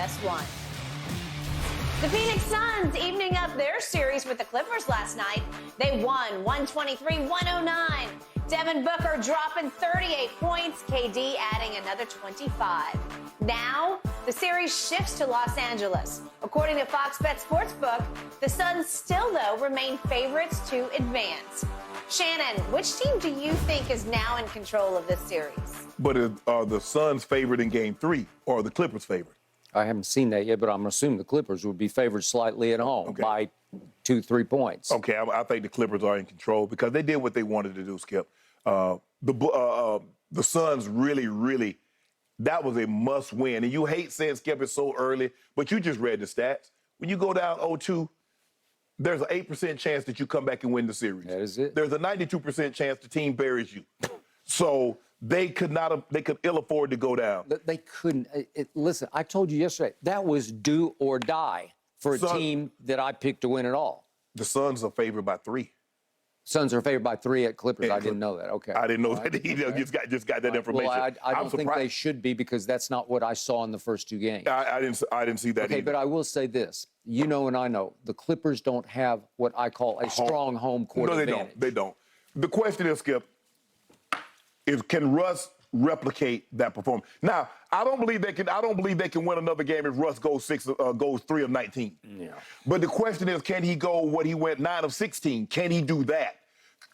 West won. The Phoenix Suns evening up their series with the Clippers last night. They won 123-109. Devin Booker dropping 38 points, KD adding another 25. Now, the series shifts to Los Angeles. According to Fox Bet Sportsbook, the Suns still, though, remain favorites to advance. Shannon, which team do you think is now in control of this series? But are the Suns favored in Game 3 or are the Clippers favored? I haven't seen that yet, but I'm assuming the Clippers would be favored slightly at home by 2-3 points. Okay, I think the Clippers are in control because they did what they wanted to do, Skip. The Suns really, that was a must-win. And you hate saying, Skip, it's so early, but you just read the stats. When you go down 0-2, there's an 8% chance that you come back and win the series. That is it. There's a 92% chance the team buries you. So they could ill afford to go down. They couldn't. Listen, I told you yesterday, that was do or die for a team that I picked to win it all. The Suns are favored by 3. Suns are favored by 3 at Clippers. I didn't know that. Okay. I didn't know that either. Just got that information. Well, I don't think they should be because that's not what I saw in the first 2 games. I didn't see that okay, either. but I will say this. You know and I know, the Clippers don't have what I call a strong home court advantage. No, they don't. The question is, Skip, can Russ replicate that performance? Now, I don't believe they can win another game if Russ goes 3 of 19. Yeah. But the question is, can he go what he went 9 of 16? Can he do that?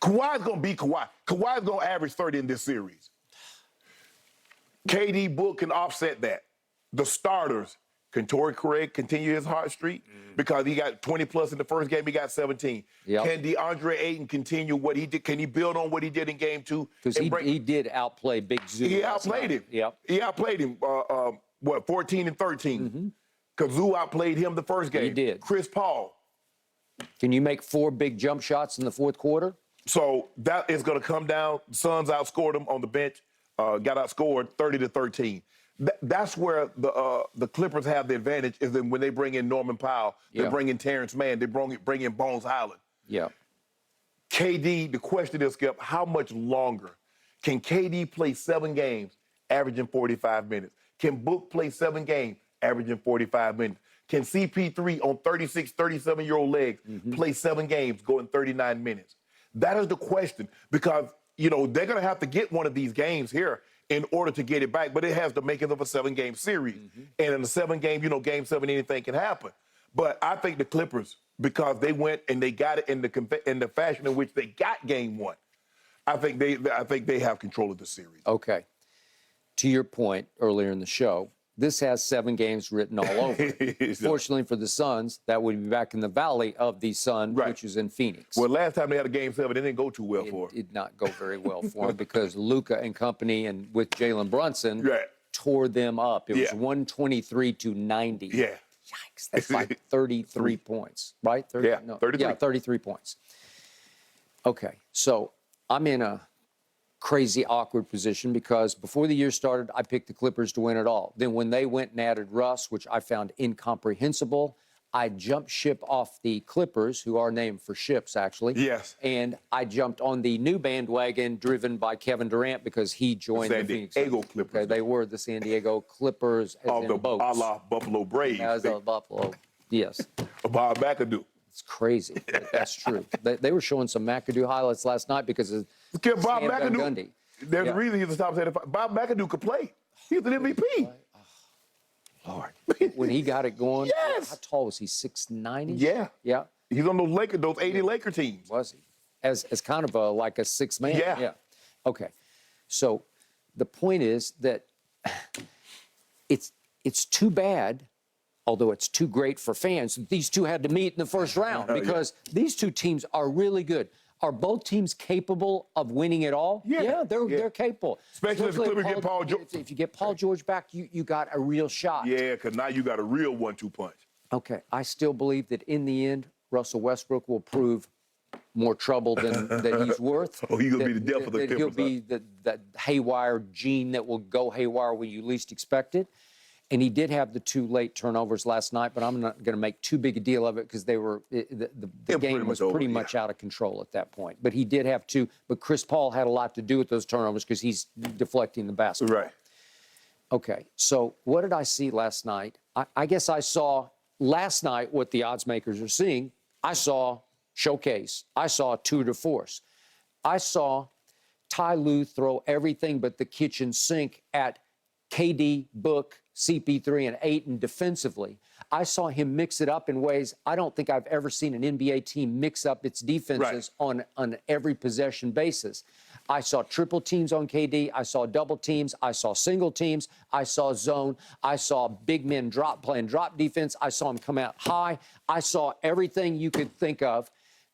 Kawhi's going to be Kawhi. Kawhi's going to average 30 in this series. KD Book can offset that. The starters, can Torrey Craig continue his hot streak? Because he got 20-plus in the first game, he got 17. Yep. Can DeAndre Ayton continue what he did? Can he build on what he did in Game 2? Because he did outplay Big Zoo. He outplayed him. Yep. He outplayed him, 14 and 13. Because Zoo outplayed him the first game. He did. Chris Paul. Can you make 4 big jump shots in the fourth quarter? So that is going to come down. Suns outscored them on the bench, got outscored 30-13. That's where the Clippers have the advantage is that when they bring in Norman Powell, they bring in Terrence Mann, they bring in Bones Highland. Yeah. KD, the question is, Skip, how much longer? Can KD play 7 games, averaging 45 minutes? Can Book play 7 games, averaging 45 minutes? Can CP3 on 36, 37-year-old legs play 7 games, going 39 minutes? That is the question because, they're going to have to get one of these games here in order to get it back, but it has the makings of a 7-game series. And in a 7-game, Game 7, anything can happen. But I think the Clippers, because they went and they got it in the fashion in which they got Game 1, I think they have control of the series. Okay. To your point earlier in the show, this has 7 games written all over it. Fortunately for the Suns, that would be back in the Valley of the Sun, which is in Phoenix. Well, last time they had a Game 7, it didn't go too well for them. It did not go very well for them because Luka and company and with Jalen Brunson tore them up. It was 123-90. Yeah. Yikes. That's like 33 points, right? 30, yeah, no, 33. Yeah, 33 points. Okay, so I'm in a crazy, awkward position because before the year started, I picked the Clippers to win it all. Then when they went and added Russ, which I found incomprehensible, I jumped ship off the Clippers, who are named for ships, actually. Yes. And I jumped on the new bandwagon driven by Kevin Durant because he joined the Phoenix San Diego Clippers. Okay, they were the San Diego Clippers as in boats. A la Buffalo Braves. As a Buffalo, yes. Bob McAdoo. It's crazy. That's true. They were showing some McAdoo highlights last night because of Bob Sam McAdoo. Gundy. There's a reason he's the top 75. Bob McAdoo could play. He's an MVP. Lord. When he got it going, how tall was he? 6'9"? Yeah. Yeah. He's on those 80 Laker teams. Was he? As kind of like a 6th man. Yeah. Okay. So the point is that it's too bad, although it's too great for fans, that these two had to meet in the first round because these two teams are really good. Are both teams capable of winning it all? Yeah, they're capable. Especially if the Clippers get Paul George. If you get Paul George back, you got a real shot. Yeah, because now you got a real 1-2 punch. Okay, I still believe that in the end, Russell Westbrook will prove more trouble than he's worth. Oh, he's going to be the death of the Clippers. He'll be the haywire gene that will go haywire when you least expect it. And he did have the 2 late turnovers last night, but I'm not going to make too big a deal of it because the game was pretty much out of control at that point. But he did have 2. But Chris Paul had a lot to do with those turnovers because he's deflecting the basket. Right. Okay, so what did I see last night? I guess I saw last night what the odds makers are seeing. I saw showcase. I saw tour de force. I saw Ty Lue throw everything but the kitchen sink at KD, Book, CP3, and Ayton defensively. I saw him mix it up in ways I don't think I've ever seen an NBA team mix up its defenses on every possession basis. I saw triple teams on KD. I saw double teams. I saw single teams. I saw zone. I saw big men playing drop defense. I saw him come out high. I saw everything you could think of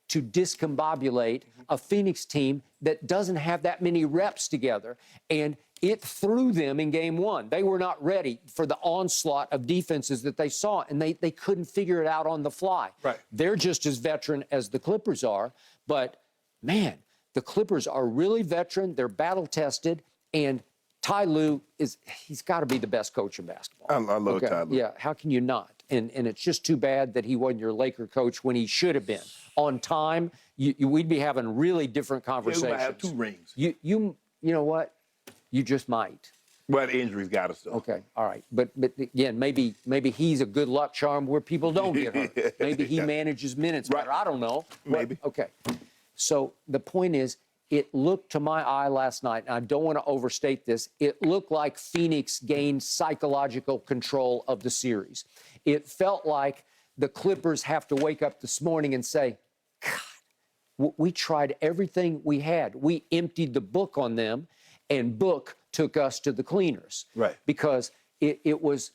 to discombobulate a Phoenix team that doesn't have that many reps together. And it threw them in game one. They were not ready for the onslaught of defenses that they saw, and they couldn't figure it out on the fly. Right. They're just as veteran as the Clippers are, but man, the Clippers are really veteran. They're battle-tested, and Ty Lue he's got to be the best coach in basketball. I love Ty Lue. Yeah, how can you not? And it's just too bad that he wasn't your Laker coach when he should have been. On time, we'd be having really different conversations. Yeah, we might have 2 rings. You know what? You just might. But injuries got us, though. Okay, all right. But again, maybe he's a good luck charm where people don't get hurt. Maybe he manages minutes better. I don't know. Maybe. Okay. So the point is, it looked to my eye last night, and I don't want to overstate this, it looked like Phoenix gained psychological control of the series. It felt like the Clippers have to wake up this morning and say, God, we tried everything we had. We emptied the book on them, and Book took us to the cleaners. Right. Because it was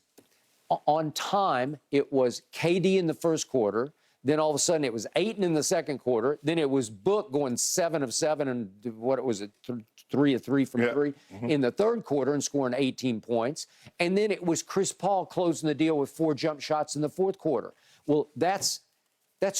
on time, it was KD in the first quarter. Then all of a sudden it was Ayton in the second quarter. Then it was Book going 7 of 7 and 3 of 3 from 3 in the third quarter and scoring 18 points. And then it was Chris Paul closing the deal with 4 jump shots in the fourth quarter. Well, that's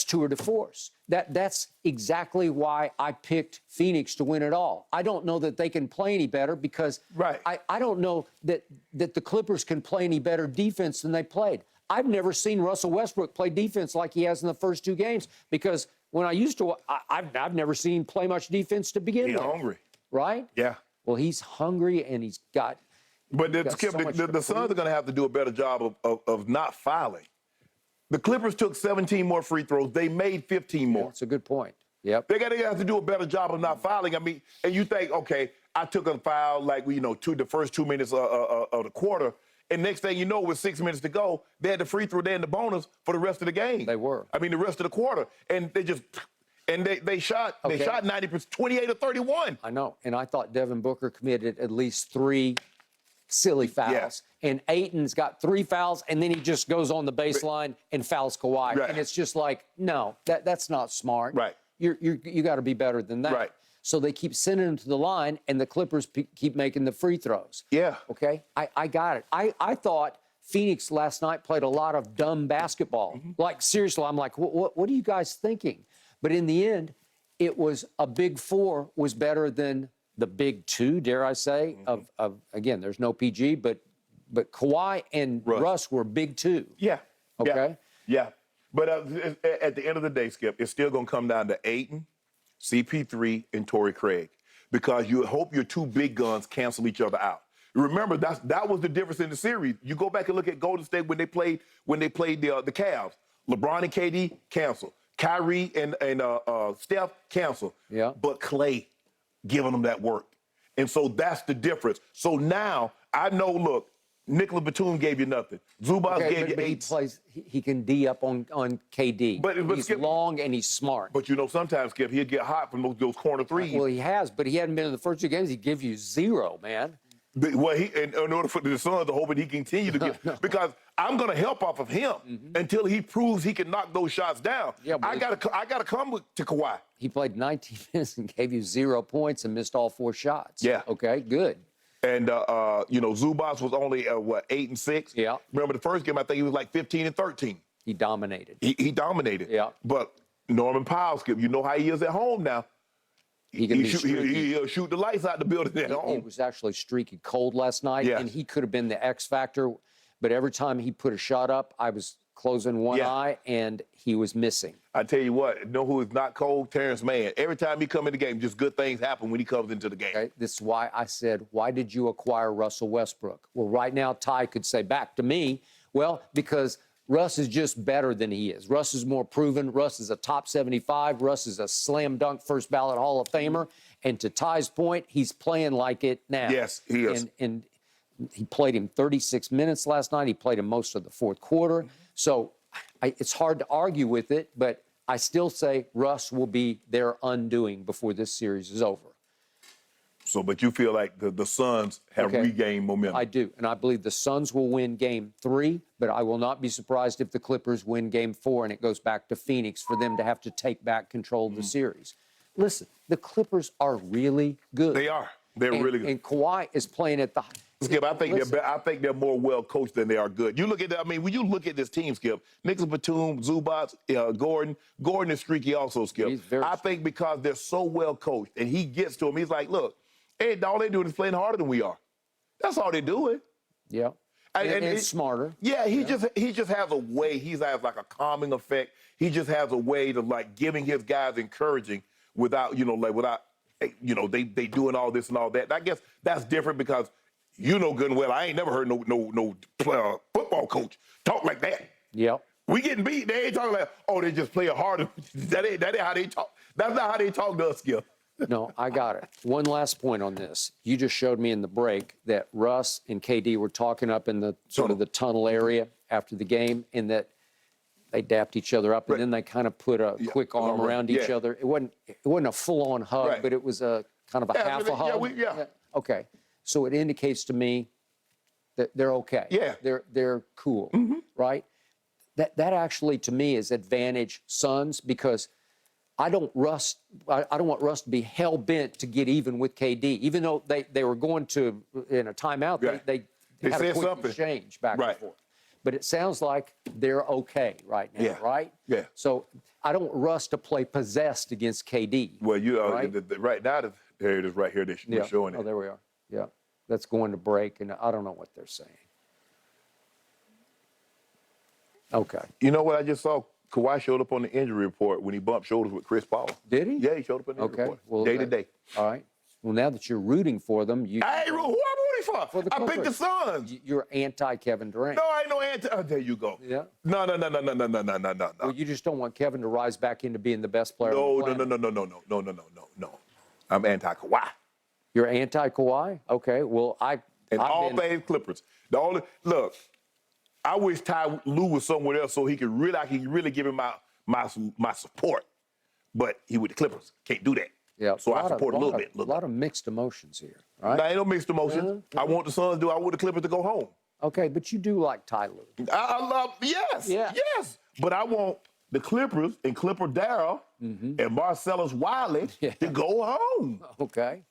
tour de force. That's exactly why I picked Phoenix to win it all. I don't know that they can play any better because I don't know that the Clippers can play any better defense than they played. I've never seen Russell Westbrook play defense like he has in the first 2 games because when I used to, I've never seen him play much defense to begin with. He's hungry. Right? Yeah. Well, he's hungry and he's got. But the Suns are going to have to do a better job of not fouling. The Clippers took 17 more free throws. They made 15 more. That's a good point. Yep. They got to have to do a better job of not fouling. I mean, and you think, okay, I took a foul like, the first 2 minutes of the quarter. And next thing you know, with 6 minutes to go, they had the free throw there in the bonus for the rest of the game. They were. I mean, the rest of the quarter. And they shot 90%, 28 or 31. I know. And I thought Devin Booker committed at least 3 silly fouls. Yes. And Ayton's got 3 fouls, and then he just goes on the baseline and fouls Kawhi. Right. And it's just like, no, that's not smart. Right. You got to be better than that. Right. So they keep sending him to the line, and the Clippers keep making the free throws. Yeah. Okay? I got it. I thought Phoenix last night played a lot of dumb basketball. Like, seriously, I'm like, what are you guys thinking? But in the end, it was a big 4 was better than the big 2, dare I say, of again, there's no PG, but Kawhi and Russ were big 2. Yeah. Okay? Yeah. But at the end of the day, Skip, it's still going to come down to Ayton, CP3, and Torrey Craig because you hope your 2 big guns cancel each other out. Remember, that was the difference in the series. You go back and look at Golden State when they played the Cavs. LeBron and KD cancel. Kyrie and Steph cancel. Yeah. But Clay giving them that work. And so that's the difference. So now I know, look, Nicolas Batum gave you nothing. Zubac gave you 8. He can D up on KD. But he's Skip, long and he's smart. But sometimes, Skip, he'll get hot from those corner threes. Well, he has, but he hadn't been in the first 2 games. He'd give you 0, man. Well, in order for the Suns to hope that he continue to get, because I'm going to help off of him until he proves he can knock those shots down. Yeah, I got to come to Kawhi. He played 19 minutes and gave you 0 points and missed all 4 shots. Yeah. Okay, good. And Zubac was only 8 and 6. Yeah. Remember the first game? I think he was like 15 and 13. He dominated. He dominated. Yeah. But Norman Powell, Skip, you know how he is at home now. He'll shoot the lights out the building at home. He was actually streaky cold last night, Yes. and he could have been the X factor. But every time he put a shot up, I was closing one Yeah. eye, and he was missing. I tell you what, know who is not cold? Terrence Mann. Every time he come in the game, just good things happen when he comes into the game. Okay? This is why I said, why did you acquire Russell Westbrook? Well, right now, Ty could say back to me, well, because Russ is just better than he is. Russ is more proven. Russ is a top 75. Russ is a slam dunk first ballot Hall of Famer. And to Ty's point, he's playing like it now. Yes, he is. And he played him 36 minutes last night. He played him most of the fourth quarter. So it's hard to argue with it, but I still say Russ will be their undoing before this series is over. So, but you feel like the Suns have Okay. regained momentum. I do, and I believe the Suns will win Game 3, but I will not be surprised if the Clippers win Game 4 and it goes back to Phoenix for them to have to take back control of the series. Listen, the Clippers are really good. They are. They're really good. And Kawhi is playing at the. Skip, I think Listen. I think they're more well coached than they are good. You look at, when you look at this team, Skip, Nicholas Batum, Zubats, Gordon is streaky also, Skip. He's very I think because they're so well coached, and he gets to him, he's like, look, hey, all they're doing is playing harder than we are. That's all they're doing. Yeah. And smarter. Yeah, he just has a way. He has like a calming effect. He just has a way to like giving his guys encouraging without they doing all this and all that. And I guess that's different because you know good and well I ain't never heard no football coach talk like that. Yep. We getting beat. They ain't talking like, oh, they just play harder. That ain't how they talk. That's not how they talk to us, Skip. No, I got it. One last point on this. You just showed me in the break that Russ and KD were talking up in the sort of the tunnel area after the game, and that they dapped each other up, and then they kind of put a quick arm around each other. It wasn't a full-on hug, but it was a kind of a half a hug. Okay, so it indicates to me that they're okay. Yeah, they're cool, right? That actually to me is advantage Suns because I don't want Russ to be hell bent to get even with KD, even though they were going to in a timeout. They had a quick exchange back and forth. But it sounds like they're okay right now, right? Yeah. So I don't want Russ to play possessed against KD. Well, right? Right now, there it is right here. They're showing it. Oh, there we are. Yeah. That's going to break, and I don't know what they're saying. Okay. You know what I just saw? Kawhi showed up on the injury report when he bumped shoulders with Chris Paul. Did he? Yeah, he showed up on the injury report. Well, day to day. All right. Well, now that you're rooting for them, Who I'm rooting for? the I picked the Suns. You're anti-Kevin Durant. No, I ain't no anti. Oh, there you go. Yeah. No. Well, you just don't want Kevin to rise back into being the best player on the planet. No. I'm anti-Kawhi. You're anti-Kawhi? Okay. Well, things Clippers. Look, I wish Ty Lue was somewhere else so I could really give him my support. But he with the Clippers. Can't do that. Yeah. So I support a little bit. A lot of mixed emotions here. All right? There ain't no mixed emotions. I want the Suns to do. I want the Clippers to go home. Okay, but you do like Ty Lue. I love, yes. But I want the Clippers and Clipper Darrell and Marcellus Wiley to go home. Okay.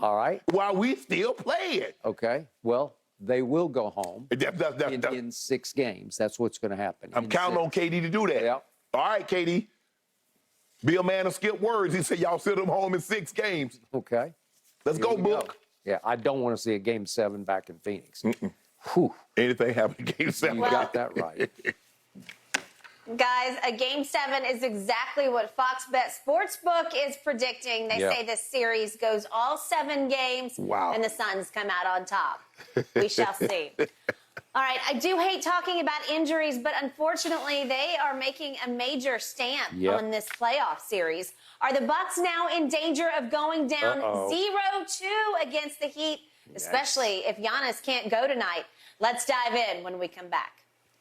All right. While we still playing. Okay. Well, they will go home in 6 games. That's what's going to happen. I'm counting on KD to do that. Yep. All right, KD. Be a man of skip words. He said y'all send them home in 6 games. Okay. Let's go, Book. Yeah, I don't want to see a Game 7 back in Phoenix. Whew. Anything happen in Game 7. You got that right. Guys, a Game 7 is exactly what Fox Bet Sportsbook is predicting. They say this series goes all 7 games, and the Suns come out on top. We shall see. All right, I do hate talking about injuries, but unfortunately, they are making a major stamp on this playoff series. Are the Bucks now in danger of going down 0-2 against the Heat, especially if Giannis can't go tonight? Let's dive in when we come back.